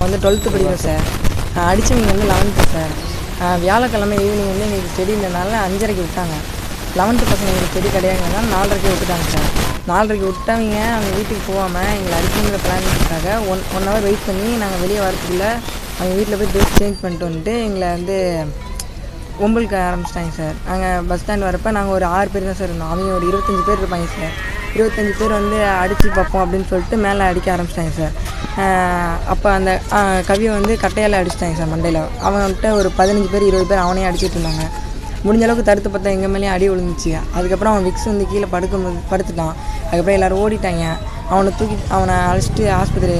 வந்து 12th படிக்கிறோம் sir. அடித்தவங்க வந்து 11th சார். வியாழக்கிழமை ஈவினிங் வந்து எங்களுக்கு செடின்றனால 5:30 விட்டாங்க. 11th பசங்க எங்களுக்கு செடி கிடையாதுனால 4:30 விட்டுட்டாங்க சார். 4:30 விட்டவங்க அவங்க வீட்டுக்கு போகாமல் எங்களை அடிக்கணுங்கிற பிளானிங்காக 1 ஹவர் வெயிட் பண்ணி நாங்கள் வெளியே வரதுக்குள்ளே அவங்க வீட்டில் போய் ட்ரெஸ் சேஞ்ச் பண்ணிட்டு வந்துட்டு எங்களை வந்து ஒம்பலுக்கு ஆரம்பிச்சிட்டாங்க சார். நாங்கள் பஸ் ஸ்டாண்ட் வரப்போ நாங்கள் ஒரு 6 பேர் தான் சார் இருந்தோம். அவங்க ஒரு 25 பேர் இருப்பாங்க சார். 25 பேர் வந்து அடித்து பார்ப்போம் அப்படின்னு சொல்லிட்டு மேலே அடிக்க ஆரம்பிச்சிட்டாங்க சார். அப்போ அந்த கவியை வந்து கட்டையால் அடிச்சிட்டாங்க சார் மண்டையில். அவன்கிட்ட ஒரு 15 பேர் 20 பேர் அவனையே அடிச்சிட்டு இருந்தாங்க. முடிஞ்ச அளவுக்கு தடுத்து பார்த்தா எங்கள் மேலேயும் அடி விழுந்துச்சு. அதுக்கப்புறம் அவன் விக்ஸ் வந்து கீழே படுத்துட்டான். அதுக்கப்புறம் எல்லோரும் ஓடிட்டாங்க. அவனை அழைச்சிட்டு ஆஸ்பத்திரி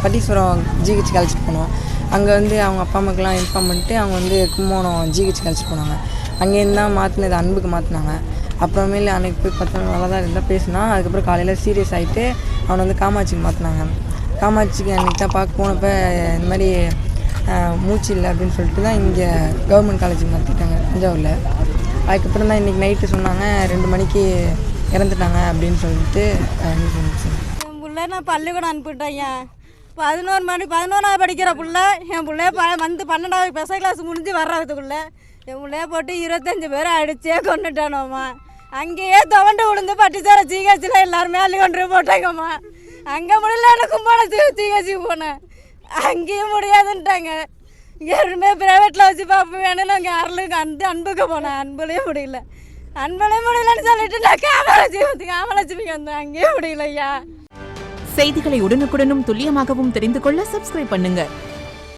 பட்டீஸ்வரம் ஜிஹெச்சுக்கு அழைச்சிட்டு போனோம். அங்கே வந்து அவங்க அப்பா அம்மாக்கெல்லாம் இன்ஃபார்ம் பண்ணிட்டு அவங்க வந்து கும்போணம் ஜிஹெச்சுக்கு அழைச்சிட்டு போனாங்க. அங்கேருந்து தான் மாற்றினது அன்புக்கு மாற்றினாங்க. அப்புறமேல அன்றைக்கி போய் 10 நாள் நல்லா தான் இருந்தால் பேசினா. அதுக்கப்புறம் காலையில் சீரியஸ் ஆகிட்டு அவனை வந்து காமாட்சிக்கு மாற்றினாங்க. காமாட்சிக்கு அன்றைக்கி தான் பார்க்க போனப்போ இந்த மாதிரி மூச்சு இல்லை அப்படின்னு சொல்லிட்டு தான் இங்கே கவர்மெண்ட் காலேஜுக்கு மாற்றிட்டாங்க தஞ்சாவூரில். அதுக்கப்புறம் தான் இன்றைக்கி நைட்டு சொன்னாங்க 2 மணிக்கு இறந்துட்டாங்க அப்படின்னு சொல்லிட்டு சொன்னிச்சு. என் பிள்ளை நான் பள்ளிக்கூடம் அனுப்பிவிட்டேங்க. 11 படிக்கிற பிள்ளை என் பிள்ளைய வந்து 12வது ஸ்பெஷல் கிளாஸ் முடிஞ்சு வர்றதுக்குள்ளே என் பிள்ளைய போட்டு 25 பேரை அடிச்சே கொண்டுட்டானோம்மா. அங்கேயே துவண்டு விழுந்து பட்டிச்சார ஜிஹெச்சில் எல்லாருமே அள்ளி கொண்டு போட்டாங்கம்மா. அங்கே முடியல எனக்கு ஜிஹெச்சுக்கு போனேன். அங்கேயும் முடியாதுன்ட்டாங்க. யாருமே ப்ரைவேட்டில் வச்சு பார்ப்போம் வேணும். நாங்கள் அருளுக்கு அன்புக்கு போனேன். அன்புலேயும் முடியலன்னு சொல்லிட்டு நான் காமலட்சுமிக்கு வந்தேன். அங்கேயும் முடியலையா. செய்திகளை உடனுக்குடனும் துல்லியமாகவும் தெரிந்து கொள்ள சப்ஸ்கிரைப் பண்ணுங்க.